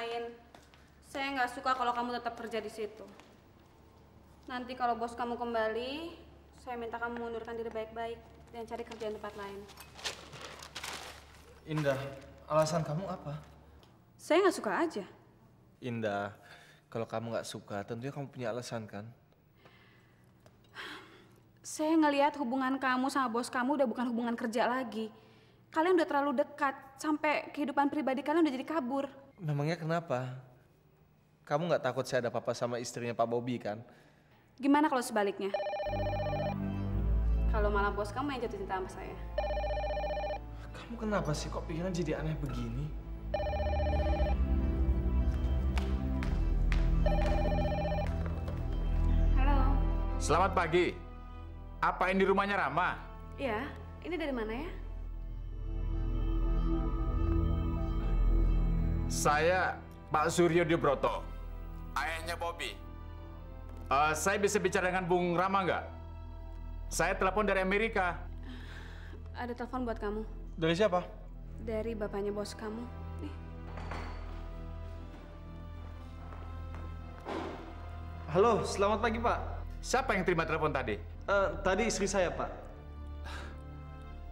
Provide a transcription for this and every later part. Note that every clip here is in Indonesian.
lain. Saya nggak suka kalau kamu tetap kerja di situ. Nanti kalau bos kamu kembali, saya minta kamu mundurkan diri baik-baik dan cari kerjaan tempat lain. Indah, alasan kamu apa? Saya nggak suka aja. Indah, kalau kamu nggak suka, tentunya kamu punya alasan kan? Saya ngelihat hubungan kamu sama bos kamu udah bukan hubungan kerja lagi. Kalian udah terlalu dekat, sampai kehidupan pribadi kalian udah jadi kabur. Memangnya kenapa? Kamu nggak takut saya ada apa-apa sama istrinya Pak Bobby kan? Gimana kalau sebaliknya? Kalau malah bos kamu yang jatuh cinta sama saya. Kamu kenapa sih kok pikiran jadi aneh begini? Halo. Selamat pagi. Apa ini rumahnya Rama? Iya, ini dari mana ya? Saya Pak Suryo Dibroto, ayahnya Bobby. Saya bisa bicara dengan Bung Rama nggak? Saya telepon dari Amerika. Ada telepon buat kamu. Dari siapa? Dari bapaknya bos kamu. Nih. Halo, selamat pagi Pak. Siapa yang terima telepon tadi? Tadi istri saya Pak.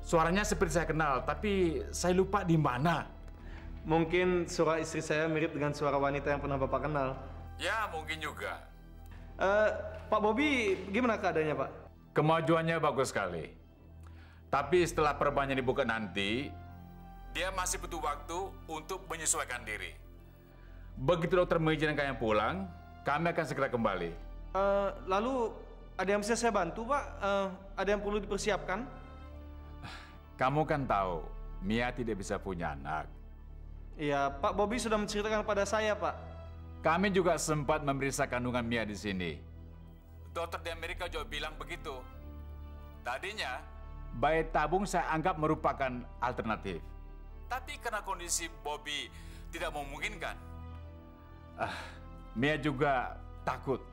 Suaranya seperti saya kenal, tapi saya lupa di mana. Mungkin suara istri saya mirip dengan suara wanita yang pernah Bapak kenal. Ya, mungkin juga. Pak Bobby, gimana keadaannya Pak? Kemajuannya bagus sekali. Tapi setelah perbannya dibuka nanti, dia masih butuh waktu untuk menyesuaikan diri. Begitu dokter mengizinkan yang pulang, kami akan segera kembali. Lalu ada yang bisa saya bantu Pak? Ada yang perlu dipersiapkan? Kamu kan tahu, Mia tidak bisa punya anak. Iya, Pak Bobby sudah menceritakan pada saya Pak. Kami juga sempat memeriksa kandungan Mia di sini. Dokter di Amerika juga bilang begitu. Tadinya, bayi tabung saya anggap merupakan alternatif. Tapi karena kondisi Bobby tidak memungkinkan, Mia juga takut.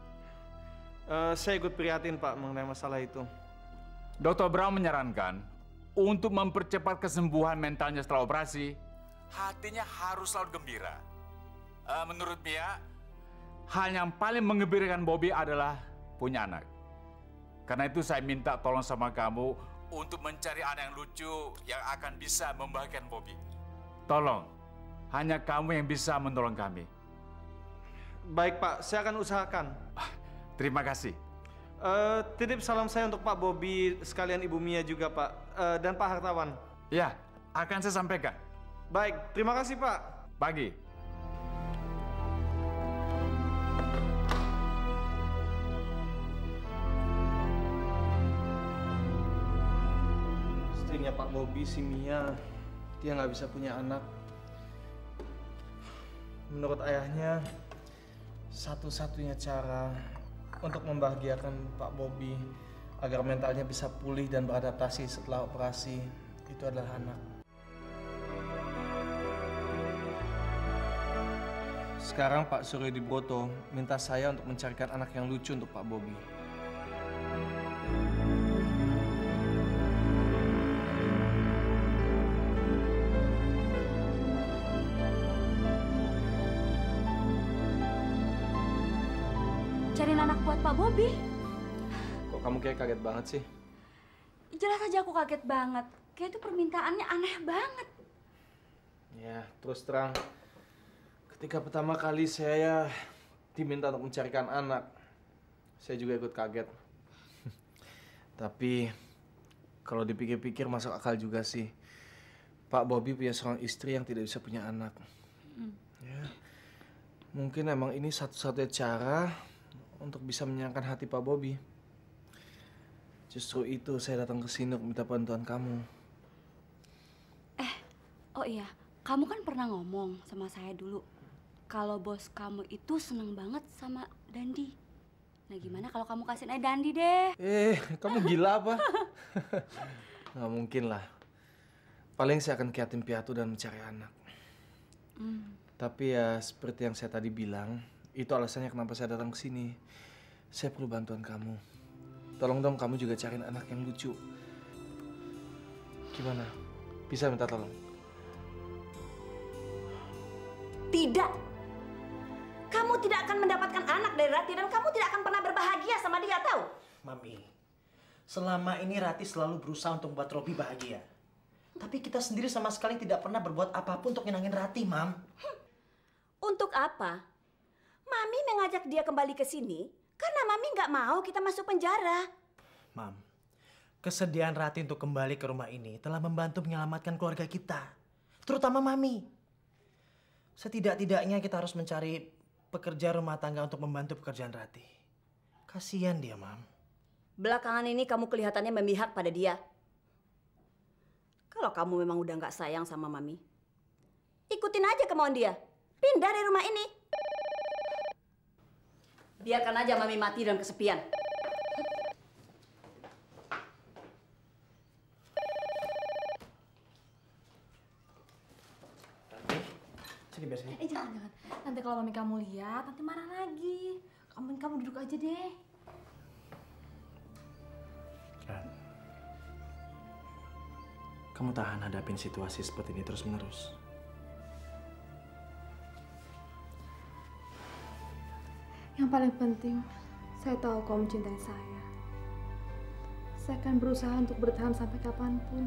Saya ikut prihatin Pak mengenai masalah itu. Dr. Brown menyarankan untuk mempercepat kesembuhan mentalnya setelah operasi, hatinya harus selalu gembira. Menurut Mia, hal yang paling menggembirakan Bobby adalah punya anak. Karena itu saya minta tolong sama kamu untuk mencari anak yang lucu yang akan bisa membahagiakan Bobby. Tolong, hanya kamu yang bisa menolong kami. Baik Pak, saya akan usahakan. Terima kasih. Titip salam saya untuk Pak Bobby, sekalian Ibu Mia juga Pak, dan Pak Hartawan. Ya, akan saya sampaikan. Baik, terima kasih Pak. Pagi. Istrinya Pak Bobby, si Mia, dia nggak bisa punya anak. Menurut ayahnya, satu-satunya cara untuk membahagiakan Pak Bobby agar mentalnya bisa pulih dan beradaptasi setelah operasi itu adalah anak. Sekarang Pak Suryo Dibroto minta saya untuk mencarikan anak yang lucu untuk Pak Bobby. Cariin anak buat Pak Bobby. Kok kamu kayak kaget banget sih? Jelas aja aku kaget banget. Kayak itu permintaannya aneh banget. Ya, terus terang. Ketika pertama kali saya diminta untuk mencarikan anak, saya juga ikut kaget. Tapi kalau dipikir-pikir masuk akal juga sih. Pak Bobby punya seorang istri yang tidak bisa punya anak. Ya, mungkin emang ini satu-satunya cara untuk bisa menyenangkan hati Pak Bobby. Justru itu saya datang ke sini untuk minta bantuan kamu. Oh iya, kamu kan pernah ngomong sama saya dulu kalau bos kamu itu seneng banget sama Dandi. Nah gimana kalau kamu kasihin aja Dandi deh? Kamu gila apa? Nggak mungkin lah. Paling saya akan ke yatim piatu dan mencari anak. Tapi ya seperti yang saya tadi bilang, itu alasannya kenapa saya datang ke sini. Saya perlu bantuan kamu. Tolong dong kamu juga cariin anak yang lucu. Gimana? Bisa minta tolong? Tidak, Kamu tidak akan mendapatkan anak dari Rati dan kamu tidak akan pernah berbahagia sama dia, tahu? Mami, selama ini Rati selalu berusaha untuk membuat Robi bahagia. Tapi kita sendiri sama sekali tidak pernah berbuat apapun untuk nyenangin Rati, Mam. Untuk apa? Mami mengajak dia kembali ke sini karena Mami nggak mau kita masuk penjara. Mam, kesediaan Rati untuk kembali ke rumah ini telah membantu menyelamatkan keluarga kita. Terutama Mami. Setidak-tidaknya kita harus mencari pekerja rumah tangga untuk membantu pekerjaan Rati. Kasihan dia, Mam. Belakangan ini kamu kelihatannya memihak pada dia. Kalau kamu memang udah nggak sayang sama Mami, ikutin aja kemauan dia. Pindah dari rumah ini. Biarkan aja Mami mati dalam kesepian. Sini biar sini. Jangan. Nanti kalau mami kamu lihat, nanti marah lagi. Kamu duduk aja deh. Ran, kamu tahan hadapin situasi seperti ini terus-menerus. Yang paling penting, saya tahu kau mencintai saya. Saya akan berusaha untuk bertahan sampai kapanpun.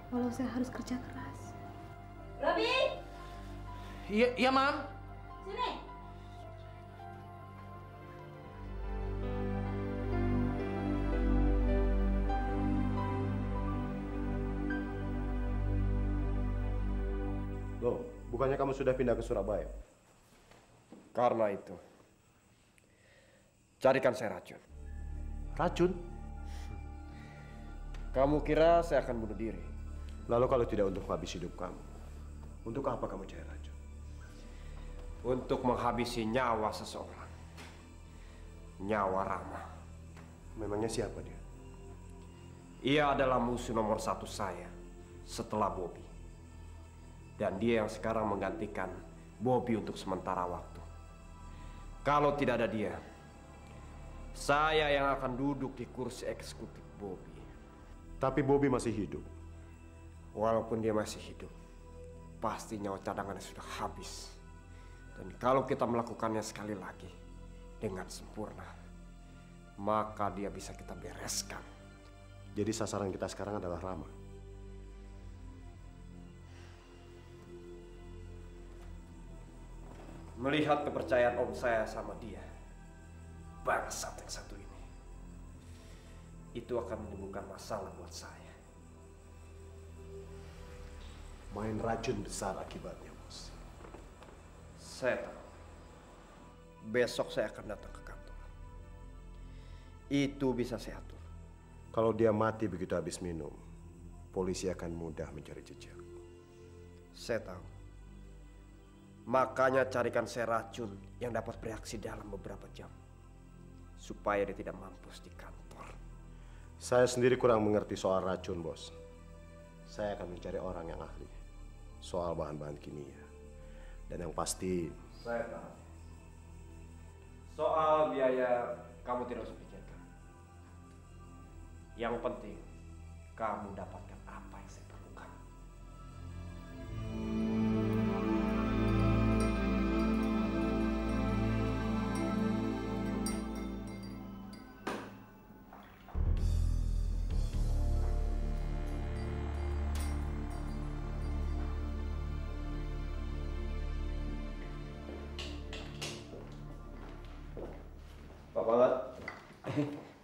Walau saya harus kerja keras. Robi, Iya, Mam. sini. Loh, bukannya kamu sudah pindah ke Surabaya? Karena itu, carikan saya racun. Racun? Kamu kira saya akan bunuh diri? Lalu kalau tidak untuk habis hidup kamu, untuk apa kamu cari racun? Untuk menghabisi nyawa seseorang. Nyawa Rama. Memangnya siapa dia? Ia adalah musuh nomor 1 saya setelah Bobby. Dan dia yang sekarang menggantikan Bobby untuk sementara waktu. Kalau tidak ada dia, saya yang akan duduk di kursi eksekutif Bobby. Tapi Bobby masih hidup. Walaupun dia masih hidup, pasti nyawa cadangannya sudah habis. Dan kalau kita melakukannya sekali lagi dengan sempurna, maka dia bisa kita bereskan. Jadi sasaran kita sekarang adalah Rama. Melihat kepercayaan om saya sama dia, bangsat yang satu ini, itu akan menimbulkan masalah buat saya. Main racun besar akibatnya, Bos. Saya tahu. Besok saya akan datang ke kantor. Itu bisa saya atur. Kalau dia mati begitu habis minum, polisi akan mudah mencari jejak. Saya tahu. Makanya carikan saya racun yang dapat bereaksi dalam beberapa jam. Supaya dia tidak mampus di kantor. Saya sendiri kurang mengerti soal racun, Bos. Saya akan mencari orang yang ahli soal bahan-bahan kimia. Dan yang pasti... Saya tahu. Soal biaya, kamu tidak usah pikirkan. Yang penting, kamu dapatkan apa yang saya perlukan. Pak Banget.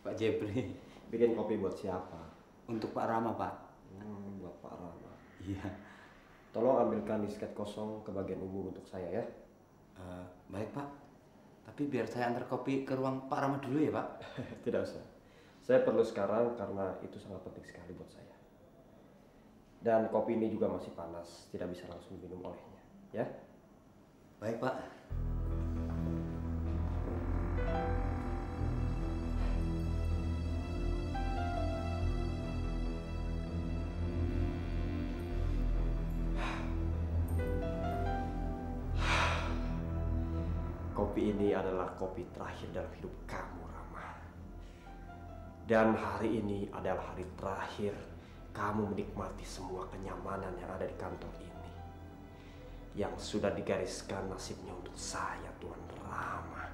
Pak Jepri. Bikin kopi buat siapa? Untuk Pak Rama, Pak. Buat Pak Rama. Iya. Tolong ambilkan disket kosong ke bagian umum untuk saya ya. Baik, Pak. Tapi biar saya antar kopi ke ruang Pak Rama dulu ya, Pak. Tidak usah. Saya perlu sekarang karena itu sangat penting sekali buat saya. Dan kopi ini juga masih panas, tidak bisa langsung diminum olehnya, ya. Baik, Pak. Kopi ini adalah kopi terakhir dalam hidup kamu, Rama. Dan hari ini adalah hari terakhir kamu menikmati semua kenyamanan yang ada di kantor ini. yang sudah digariskan nasibnya untuk saya, Tuan Rama.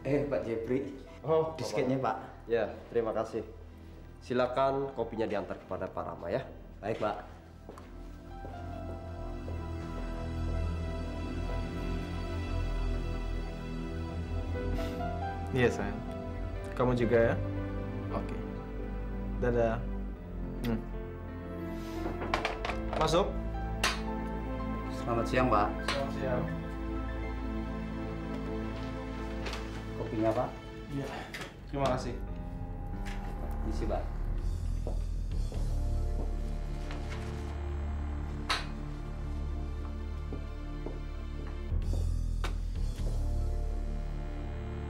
Pak Jeffrey. Oh, disketnya Pak. Ya, terima kasih. Silakan kopinya diantar kepada Pak Rama ya. Baik Pak. Iya sayang. Kamu juga ya? Oke. Dadah. Masuk. Selamat siang, Pak. Selamat siang. Kopinya, Pak. Iya. Terima kasih. Isi, Pak.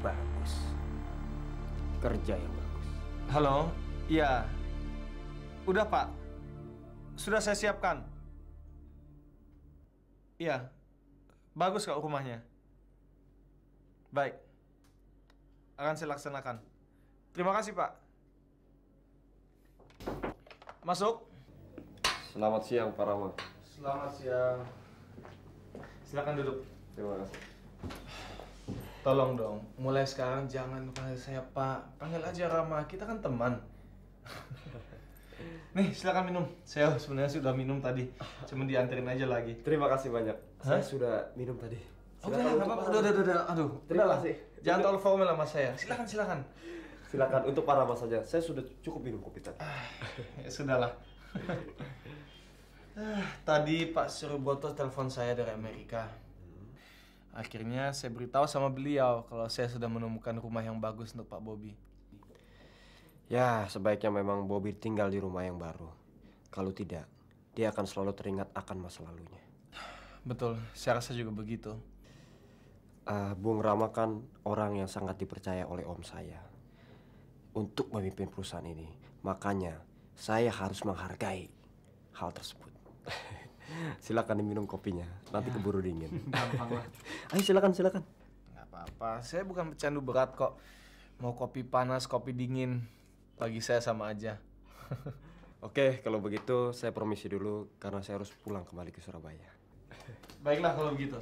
Bagus. Kerja yang bagus. Halo? Iya. Udah, Pak. Sudah saya siapkan. Iya. Bagus kok rumahnya. Baik. Akan saya laksanakan. Terima kasih, Pak. Masuk. Selamat siang, Pak Rama. Selamat siang. Silakan duduk. Terima kasih. Tolong dong, mulai sekarang jangan panggil saya Pak. Panggil aja Rama, kita kan teman. Nih, silakan minum. Saya sebenarnya sudah minum tadi. Cuma dianterin aja lagi. Terima kasih banyak. Hah? Saya sudah minum tadi. Udah, nggak apa-apa. Udah. Aduh, Terima udahlah. kasih. Jangan terlalu formal sama saya. Silakan. Silakan untuk Pak Rama saja. Saya sudah cukup minum kopi tadi. Ya sudahlah. Tadi Pak Suruboto telepon saya dari Amerika. Akhirnya saya beritahu sama beliau kalau saya sudah menemukan rumah yang bagus untuk Pak Bobby. Ya, sebaiknya memang Bobby tinggal di rumah yang baru. Kalau tidak, dia akan selalu teringat akan masa lalunya. Betul, saya rasa juga begitu. Bung Rama kan orang yang sangat dipercaya oleh om saya untuk memimpin perusahaan ini. Makanya saya harus menghargai hal tersebut. Silakan diminum kopinya, nanti keburu dingin. Gampang lah. Ayo silakan. Nggak apa-apa, saya bukan pecandu berat kok. Mau kopi panas, kopi dingin, bagi saya sama aja. Oke, kalau begitu saya permisi dulu karena saya harus pulang kembali ke Surabaya. Baiklah kalau begitu.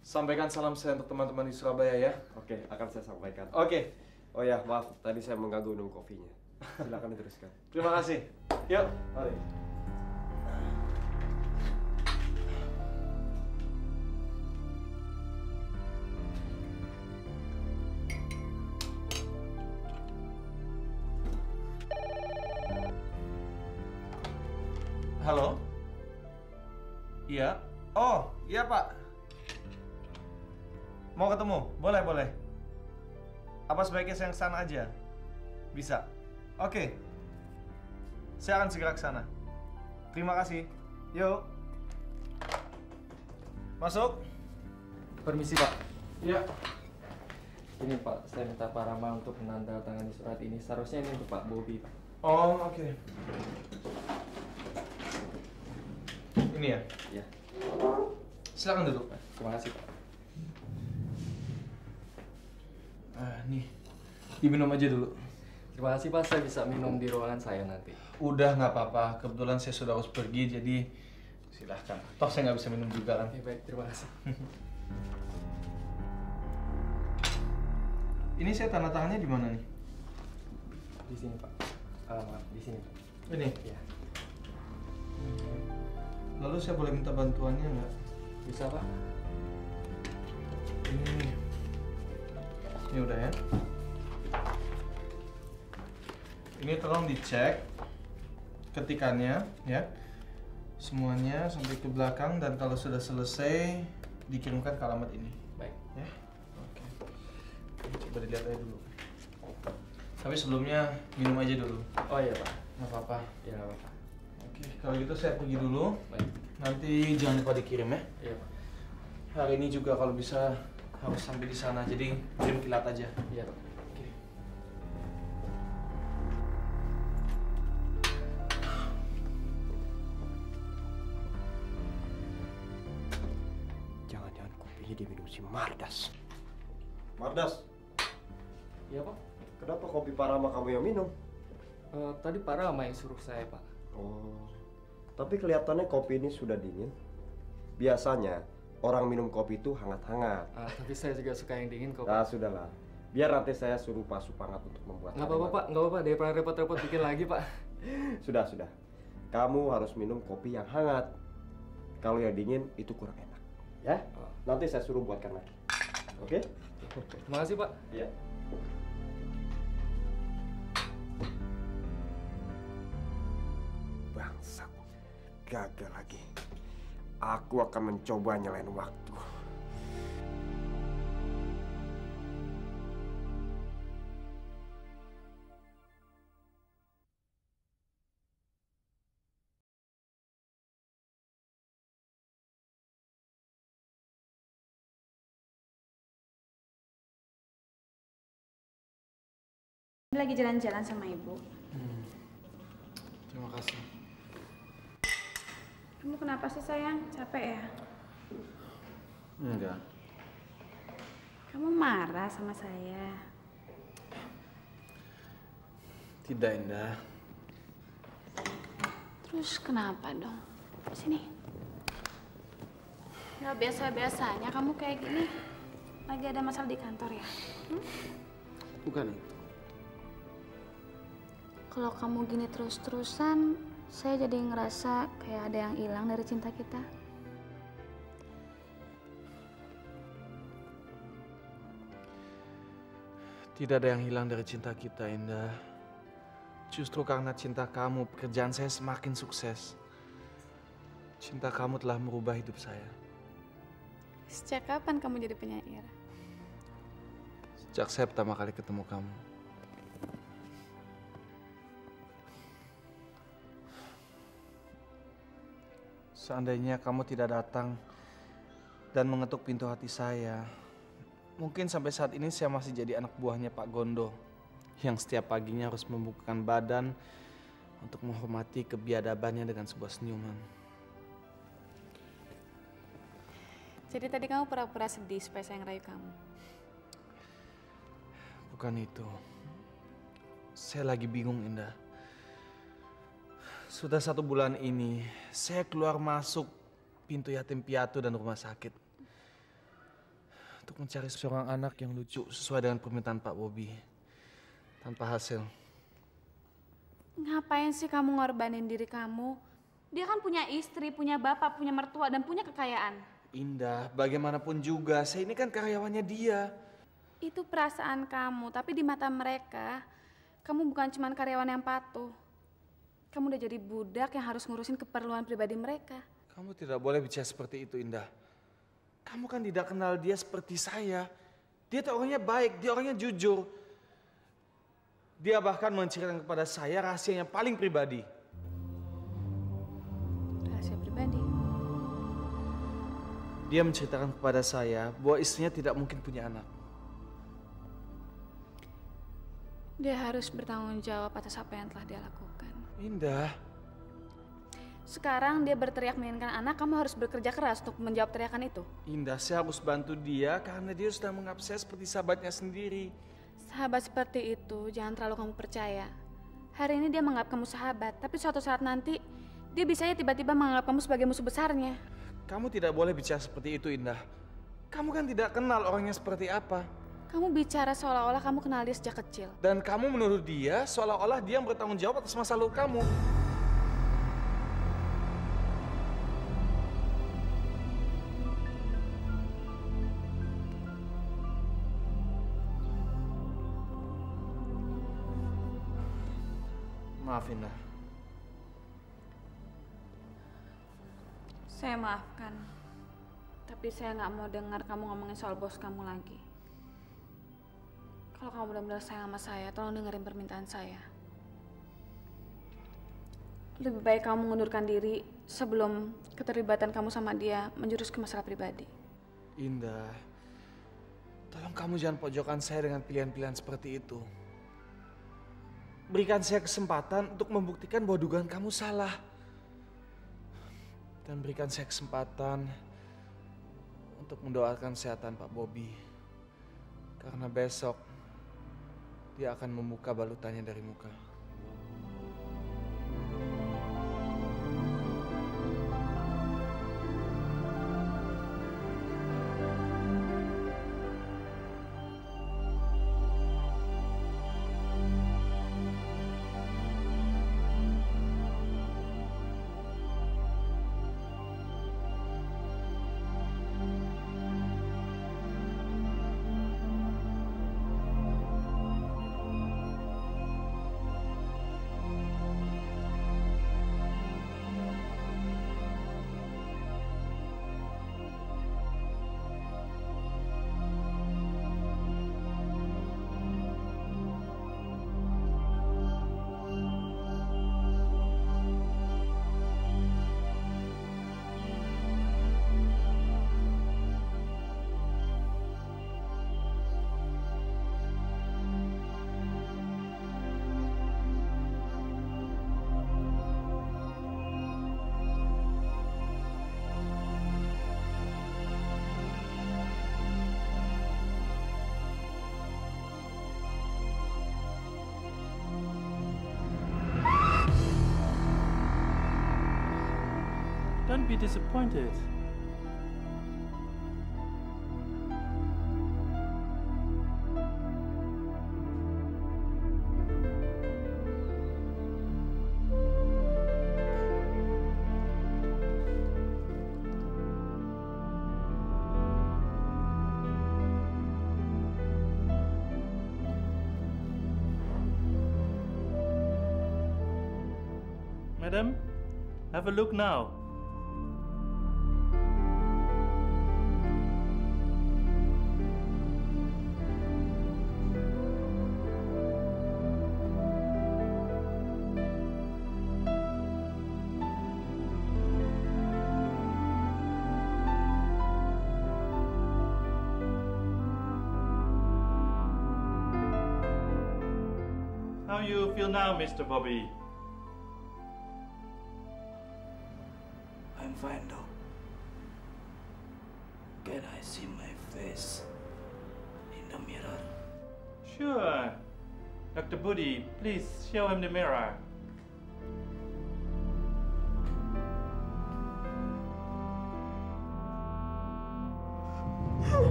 Sampaikan salam saya untuk teman-teman di Surabaya ya. Oke, akan saya sampaikan. Oke. Oh ya, maaf, tadi saya mengganggu minum kopinya. Silakan diteruskan. Terima kasih. Yuk, mari. Halo? Iya? Oh, iya Pak. Mau ketemu? Boleh. Apa sebaiknya saya ke sana aja? Bisa? Oke. Saya akan segera ke sana. Terima kasih. Yuk. Masuk. Permisi Pak. Iya. Ini Pak, saya minta Pak Rama untuk menandatangani surat ini. Seharusnya ini untuk Pak Bobby Pak. Oh, oke. Ini ya? Iya. Silakan duduk. Terima kasih Pak. Nih, diminum aja dulu. Terima kasih Pak, saya bisa minum di ruangan saya nanti. Udah nggak apa-apa, kebetulan saya sudah harus pergi, jadi silahkan. Toh saya nggak bisa minum juga kan? Oke, baik, terima kasih. Ini saya tanda tangannya di mana nih? Di sini Pak. Maaf, di sini Pak. Ini? Iya. Lalu saya boleh minta bantuannya nggak? Bisa Pak. Ini udah ya. Ini tolong dicek ketikannya ya. Semuanya sampai ke belakang dan kalau sudah selesai dikirimkan ke alamat ini. Baik. Ya. Oke. Coba dilihat aja dulu. Tapi sebelumnya minum aja dulu. Oh iya Pak. Nggak apa-apa. Iya nggak apa-apa. Oke, kalau gitu saya pergi dulu. Baik. Nanti jangan lupa dikirim ya. Iya Pak. Hari ini juga kalau bisa harus sampai di sana, jadi kirim kilat aja. Iya Pak. Oke. Jangan-jangan kopinya diminum si Mardas. Mardas. Iya Pak. Kenapa kopi Pak Rama kamu yang minum? Tadi Pak Rama yang suruh saya, Pak. Oh, tapi kelihatannya kopi ini sudah dingin. Biasanya orang minum kopi itu hangat-hangat. Tapi saya juga suka yang dingin kok, Pak. Nah, sudahlah. Biar nanti saya suruh Pak Supangat untuk membuat. Nggak apa-apa, Pak. Nggak apa-apa. Daripada repot-repot bikin lagi, Pak. Sudah. Kamu harus minum kopi yang hangat. Kalau yang dingin itu kurang enak. Ya? Nanti saya suruh buatkan lagi. Oke? Terima kasih, Pak. Iya. Bangsat. Gagal lagi. Aku akan mencoba nyalain waktu. Lagi jalan-jalan sama ibu. Terima kasih. Kamu kenapa sih sayang? Capek ya? Enggak. Kamu marah sama saya? Tidak, Indah. Terus kenapa dong? Sini. Gak biasa-biasanya kamu kayak gini. Lagi ada masalah di kantor ya? Bukan itu. Kalau kamu gini terus-terusan, saya jadi ngerasa kayak ada yang hilang dari cinta kita. Tidak ada yang hilang dari cinta kita, Indah. Justru karena cinta kamu, pekerjaan saya semakin sukses. Cinta kamu telah merubah hidup saya. Sejak kapan kamu jadi penyair? Sejak saya pertama kali ketemu kamu. Seandainya kamu tidak datang dan mengetuk pintu hati saya, mungkin sampai saat ini saya masih jadi anak buahnya Pak Gondo yang setiap paginya harus membukakan badan untuk menghormati kebiadabannya dengan sebuah senyuman. Jadi tadi kamu pura-pura sedih supaya saya ngerayu kamu? Bukan itu. Saya lagi bingung, Indah. Sudah 1 bulan ini, saya keluar masuk pintu yatim piatu dan rumah sakit untuk mencari seorang anak yang lucu sesuai dengan permintaan Pak Bobi. Tanpa hasil. Ngapain sih kamu ngorbanin diri kamu? Dia kan punya istri, punya bapak, punya mertua, dan punya kekayaan. Indah, bagaimanapun juga, saya ini kan karyawannya dia. Itu perasaan kamu, tapi di mata mereka, kamu bukan cuma karyawan yang patuh. Kamu udah jadi budak yang harus ngurusin keperluan pribadi mereka. Kamu tidak boleh bicara seperti itu, Indah. Kamu kan tidak kenal dia seperti saya. Dia tuh orangnya baik, dia orangnya jujur. Dia bahkan menceritakan kepada saya rahasia yang paling pribadi. Rahasia pribadi? Dia menceritakan kepada saya bahwa istrinya tidak mungkin punya anak. Dia harus bertanggung jawab atas apa yang telah dia lakukan. Indah. Sekarang dia berteriak menginginkan anak, kamu harus bekerja keras untuk menjawab teriakan itu. Indah, saya harus bantu dia karena dia sudah menganggap saya seperti sahabatnya sendiri. Sahabat seperti itu, jangan terlalu kamu percaya. Hari ini dia menganggap kamu sahabat, tapi suatu saat nanti dia bisa tiba-tiba menganggap kamu sebagai musuh besarnya. Kamu tidak boleh bicara seperti itu, Indah. Kamu kan tidak kenal orangnya seperti apa. Kamu bicara seolah-olah kamu kenal dia sejak kecil. Dan kamu menuduh dia seolah-olah dia yang bertanggung jawab atas masa lalu kamu. Maaf, Indah. Saya maafkan. Tapi saya nggak mau dengar kamu ngomongin soal bos kamu lagi. Kalau kamu benar-benar sayang sama saya, tolong dengerin permintaan saya. Lebih baik kamu mengundurkan diri sebelum keterlibatan kamu sama dia menjurus ke masalah pribadi. Indah, tolong kamu jangan pojokkan saya dengan pilihan-pilihan seperti itu. Berikan saya kesempatan untuk membuktikan bahwa dugaan kamu salah. Dan berikan saya kesempatan untuk mendoakan kesehatan Pak Bobi. Karena besok dia akan membuka balutannya dari muka. Don't be disappointed. Madam, have a look now. How you feel now, Mr. Bobby? I'm fine, Doc. Can I see my face in the mirror? Sure. Dr. Budi, please show him the mirror.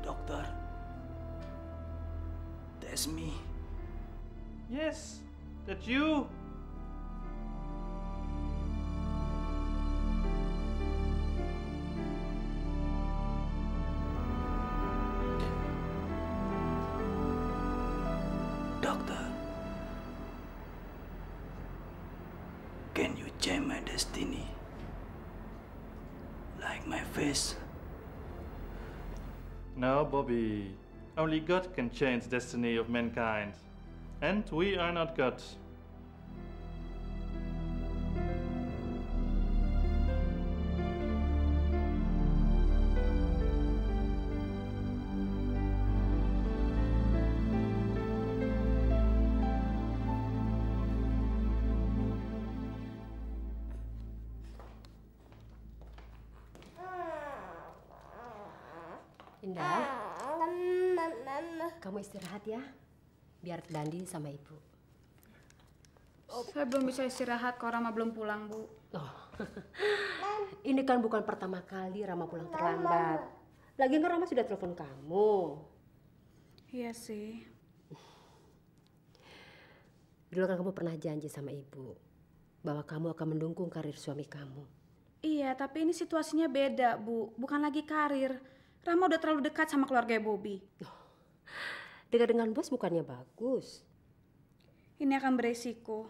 Doctor, that's me. Yes, that's you. Doctor, can you change my destiny? Like my face? No, Bobby. Only God can change the destiny of mankind. And we are not God. Indah, kamu istirahat ya, biar Dandi sama ibu. Saya belum bisa istirahat kalau Rama belum pulang, Bu. Oh, ini kan bukan pertama kali Rama pulang terlambat. Lagian kan Rama sudah telepon kamu. Iya sih. Dulu kan kamu pernah janji sama ibu bahwa kamu akan mendukung karir suami kamu. Iya, tapi ini situasinya beda, Bu. Bukan lagi karir. Rama udah terlalu dekat sama keluarga Bobby. Dekat dengan bos bukannya bagus. Ini akan beresiko.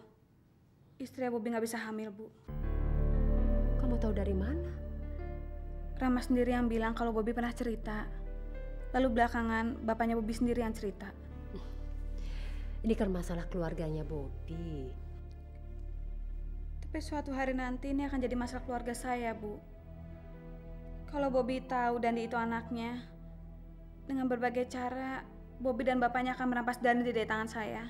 Istri Bobby nggak bisa hamil, Bu. Kamu tahu dari mana? Rama sendiri yang bilang kalau Bobby pernah cerita. Lalu belakangan bapaknya Bobby sendiri yang cerita. Ini kan masalah keluarganya Bobby. Tapi suatu hari nanti ini akan jadi masalah keluarga saya, Bu. Kalau Bobby tahu Dandi itu anaknya, dengan berbagai cara, Bobby dan bapaknya akan merampas Dandi dari tangan saya.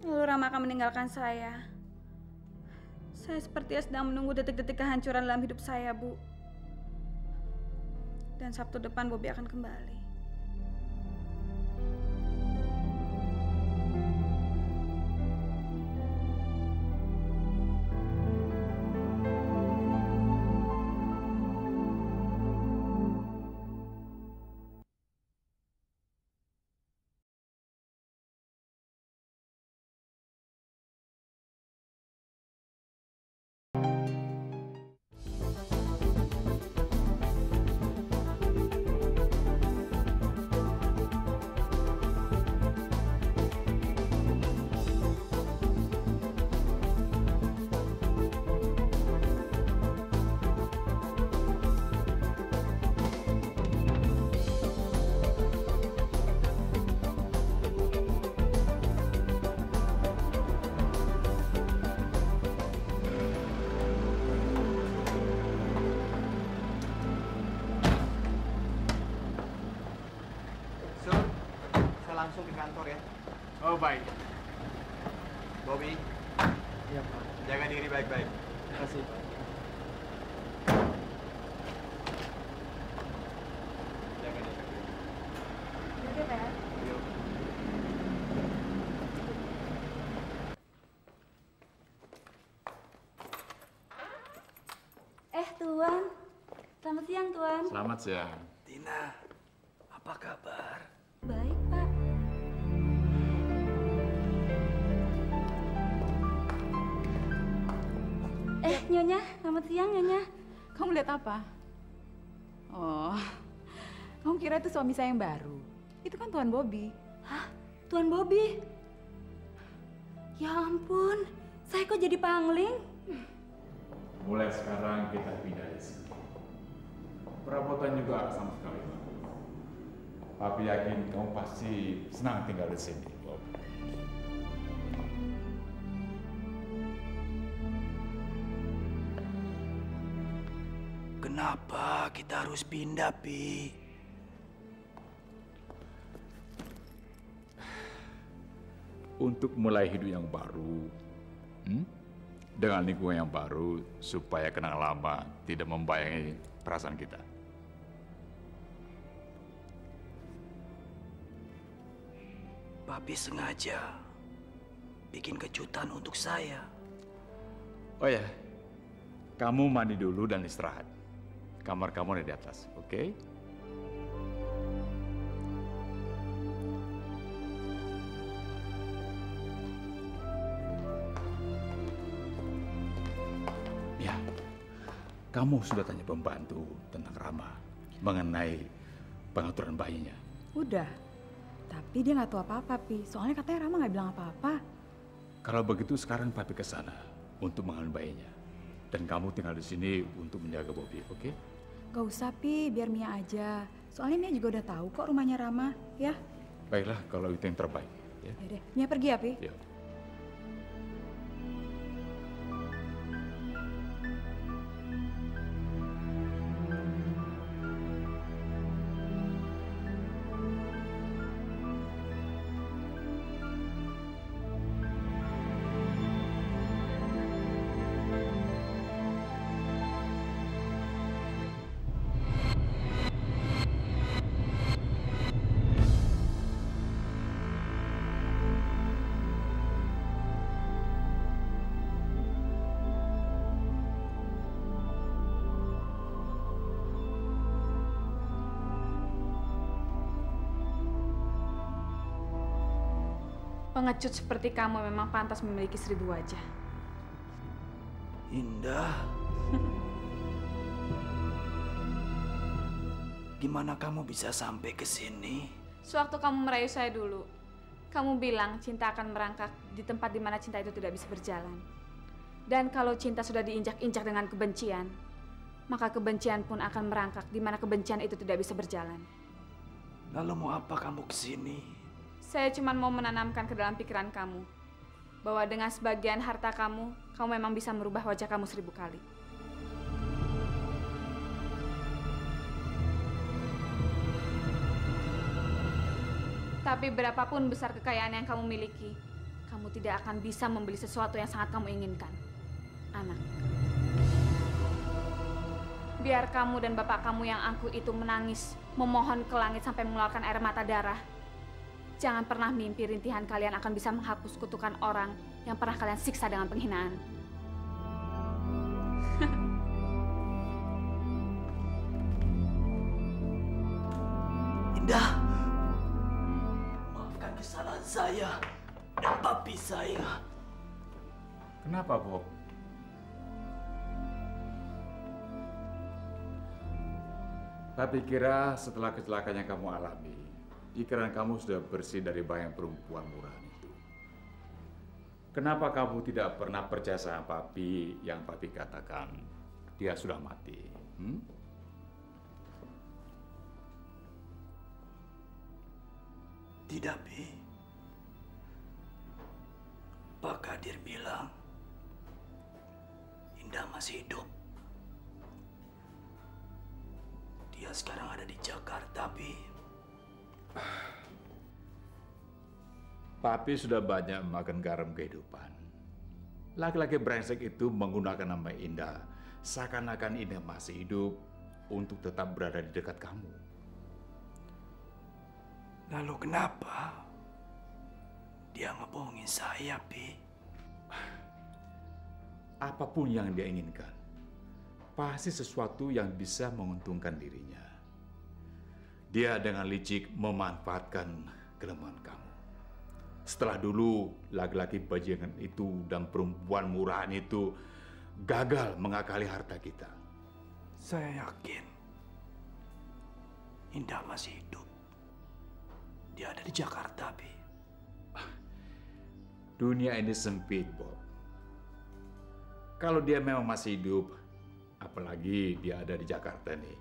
Lalu Rama akan meninggalkan saya. Saya sepertinya sedang menunggu detik-detik kehancuran dalam hidup saya, Bu. Dan Sabtu depan Bobby akan kembali. Langsung ke kantor ya. Oh, baik. Bobby. Iya, Pak. Jaga diri baik-baik. Terima kasih, Pak. Jaga diri. Tuan. Selamat siang, Tuan. Selamat siang. Tina, apa kabar? Baik, Pak. Nyonya, selamat siang, Nyonya. Kamu lihat apa? Oh, kamu kira itu suami saya yang baru? Itu kan Tuan Bobby. Hah? Tuan Bobby? Ya ampun, saya kok jadi pangling? Mulai sekarang kita pindah di sini. Perabotan juga sama sekali. Papi yakin kamu pasti senang tinggal di sini, Bob. Kenapa kita harus pindah, Pi? Untuk mulai hidup yang baru, dengan lingkungan yang baru, supaya kenang lama tidak membayangi perasaan kita. Papi sengaja bikin kejutan untuk saya. Oh ya, kamu mandi dulu dan istirahat. Kamar kamu ada di atas, oke? Ya, kamu sudah tanya pembantu tentang Rama mengenai pengaturan bayinya. Udah, tapi dia nggak tahu apa-apa, Pi. Soalnya katanya Rama nggak bilang apa-apa. Kalau begitu sekarang Papi ke sana untuk mengandung bayinya. Dan kamu tinggal di sini untuk menjaga Bobby, oke? Gak usah, Pi. Biar Mia aja. Soalnya Mia juga udah tahu kok rumahnya Rama, ya? Baiklah, kalau itu yang terbaik. Ya, ya deh. Mia pergi ya, Pi? Ya. Pengecut seperti kamu memang pantas memiliki 1000 wajah. Indah. Gimana kamu bisa sampai ke sini? Sewaktu kamu merayu saya dulu, kamu bilang cinta akan merangkak di tempat di mana cinta itu tidak bisa berjalan. Dan kalau cinta sudah diinjak-injak dengan kebencian, maka kebencian pun akan merangkak di mana kebencian itu tidak bisa berjalan. Lalu mau apa kamu ke sini? Saya cuma mau menanamkan ke dalam pikiran kamu bahwa dengan sebagian harta kamu, kamu memang bisa merubah wajah kamu 1000 kali. Tapi berapapun besar kekayaan yang kamu miliki, kamu tidak akan bisa membeli sesuatu yang sangat kamu inginkan. Anak. Biar kamu dan bapak kamu yang angkuh itu menangis, memohon ke langit sampai mengeluarkan air mata darah. Jangan pernah mimpi rintihan kalian akan bisa menghapus kutukan orang yang pernah kalian siksa dengan penghinaan. Indah, maafkan kesalahan saya dan papi saya. Kenapa, Bob? Tapi kira setelah kecelakaan yang kamu alami, pikiran kamu sudah bersih dari bayang perempuan murahan itu. Kenapa kamu tidak pernah percaya sama papi yang papi katakan dia sudah mati? Tidak, Pi. Pak Kadir bilang Indah masih hidup. Dia sekarang ada di Jakarta, Pi. Papi sudah banyak makan garam kehidupan. Laki-laki brengsek itu menggunakan nama Indah seakan-akan Indah masih hidup untuk tetap berada di dekat kamu. Lalu kenapa dia ngebohongin saya, Pi? Apapun yang dia inginkan, pasti sesuatu yang bisa menguntungkan dirinya. Dia dengan licik memanfaatkan kelemahan kamu. Setelah dulu laki-laki bajingan itu dan perempuan murahan itu gagal mengakali harta kita. Saya yakin Indah masih hidup. Dia ada di Jakarta, Bi. Dunia ini sempit, Bob. Kalau dia memang masih hidup, apalagi dia ada di Jakarta nih,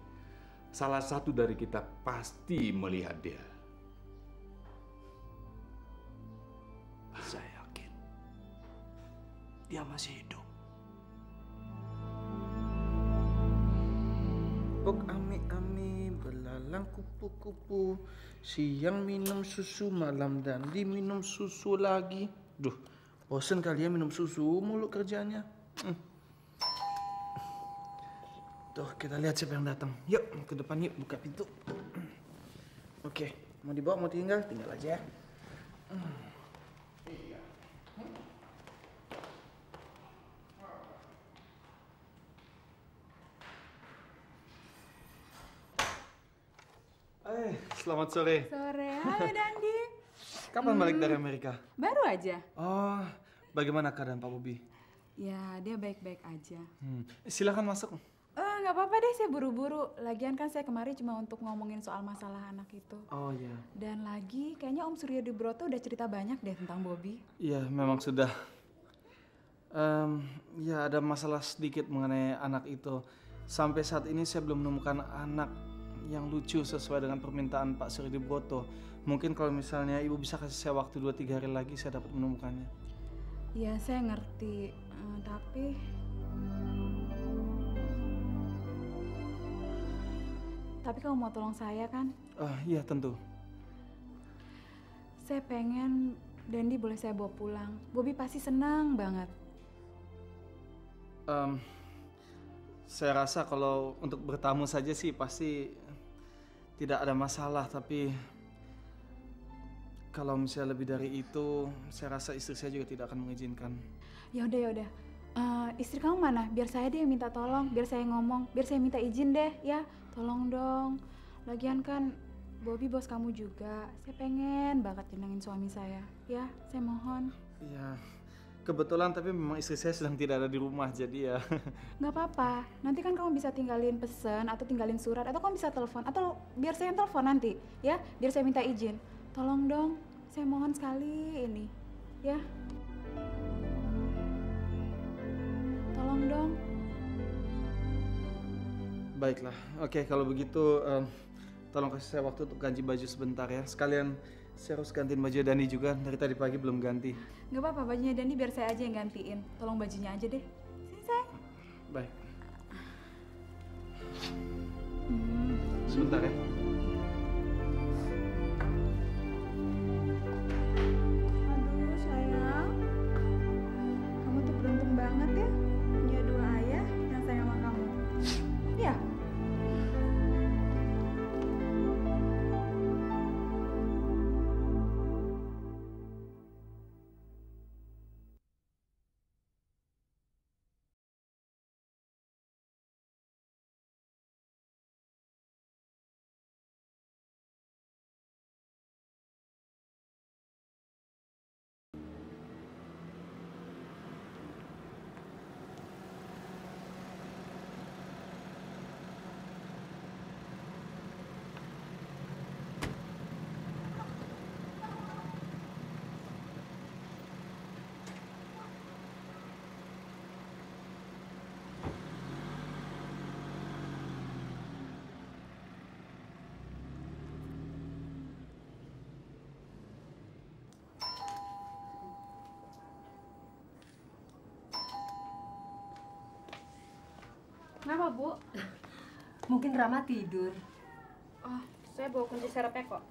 salah satu dari kita pasti melihat dia. Saya yakin dia masih hidup. Pok ami-ami belalang kupu-kupu, siang minum susu, malam Dandi minum susu lagi. Duh, bosen kali ya minum susu mulu kerjanya. Tuh, kita lihat siapa yang datang. Yuk, ke depan yuk, buka pintu. Oke, mau dibawa, mau tinggal? Tinggal aja ya. Selamat sore. Sore, halo Dandi. Kapan balik dari Amerika? Baru aja. Oh, bagaimana keadaan Pak Bobi? Ya, dia baik-baik aja. Silakan masuk. Nggak apa-apa deh, saya buru-buru. Lagian kan saya kemari cuma untuk ngomongin soal masalah anak itu. Oh iya. Dan lagi, kayaknya Om Suryo di Broto udah cerita banyak deh tentang Bobi. Iya, memang sudah. Ya ada masalah sedikit mengenai anak itu. Sampai saat ini saya belum menemukan anak yang lucu sesuai dengan permintaan Pak Suryo di Broto. Mungkin kalau misalnya Ibu bisa kasih saya waktu 2-3 hari lagi, saya dapat menemukannya. Iya, saya ngerti. Tapi... Tapi kamu mau tolong saya kan? Iya tentu. Saya pengen Dandi boleh saya bawa pulang. Bobi pasti senang banget. Saya rasa kalau untuk bertamu saja sih pasti tidak ada masalah. Tapi kalau misalnya lebih dari itu, saya rasa istri saya juga tidak akan mengizinkan. Ya udah. Istri kamu mana? Biar saya deh yang minta tolong, biar saya ngomong, biar saya minta izin deh, ya. Tolong dong. Lagian kan Bobi bos kamu juga. Saya pengen banget jenengin suami saya. Ya, saya mohon. Ya, kebetulan tapi memang istri saya sedang tidak ada di rumah, jadi ya. Nggak apa-apa. Nanti kan kamu bisa tinggalin pesan atau tinggalin surat atau kamu bisa telepon atau biar saya yang telepon nanti, ya. Biar saya minta izin. Tolong dong. Saya mohon sekali ini. Ya. Tolong dong. Baiklah, oke kalau begitu tolong kasih saya waktu untuk ganti baju sebentar ya. Sekalian saya harus gantiin baju Dani juga, dari tadi pagi belum ganti. Nggak apa-apa, bajunya Dani biar saya aja yang gantiin. Tolong bajunya aja deh. Sini sayang. Baik. Sebentar ya. Aduh sayang, kamu tuh beruntung banget ya punya dua ayah yang sayang sama kamu. Iya. Kenapa, Bu? Mungkin Rama tidur. Oh, saya bawa kunci serepnya kok.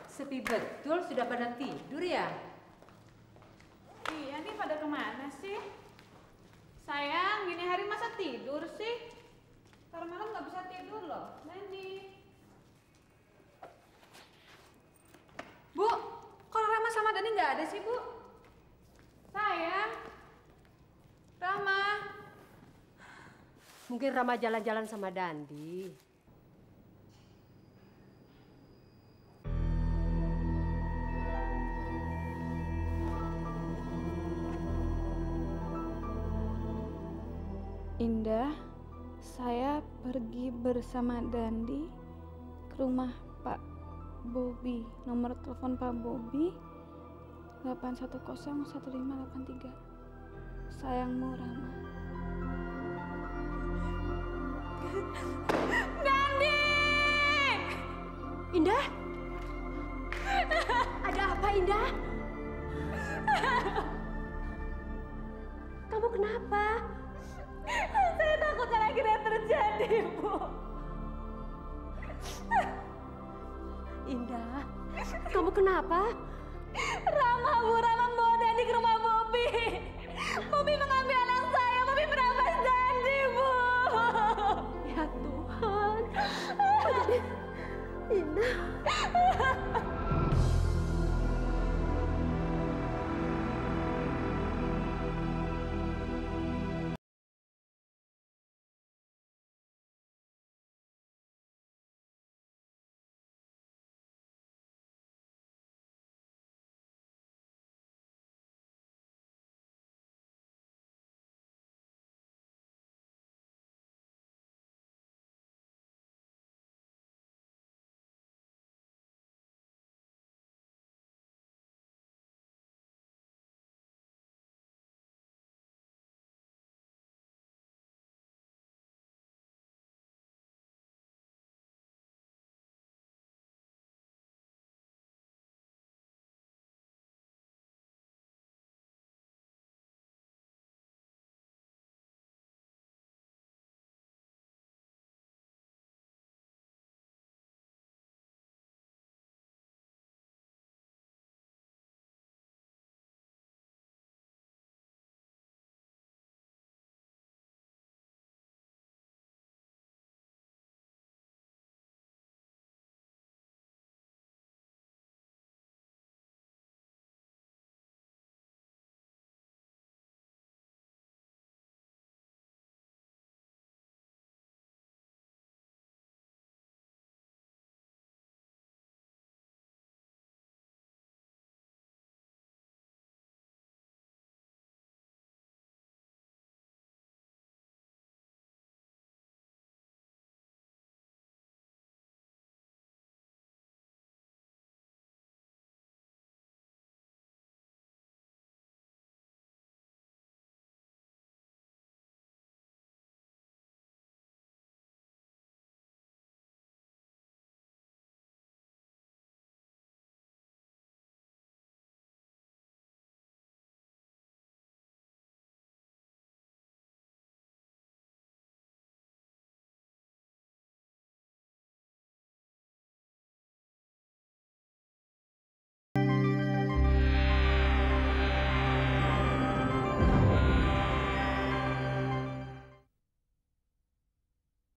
Sepi betul, sudah pada tidur ya? Iya nih, pada kemana sih? Sayang, gini hari masa tidur sih? Ntar malam nggak bisa tidur loh, Dandi. Bu, kok Rama sama Dani nggak ada sih, Bu? Sayang. Rama. Mungkin Rama jalan-jalan sama Dandi. Indah, saya pergi bersama Dandi ke rumah Pak Bobi. Nomor telepon Pak Bobi 8101583. Sayangmu, Rama. Dandi! Indah? Ada apa, Indah? Kamu kenapa? Saya takut yang akhirnya terjadi, Bu. Indah, kamu kenapa? Rama, Bu. Rama membawa Dandi ke rumah Bobi. Bobi mengambil anak saya. Bobi merampas Dandi, Bu. Ya Tuhan. Indah.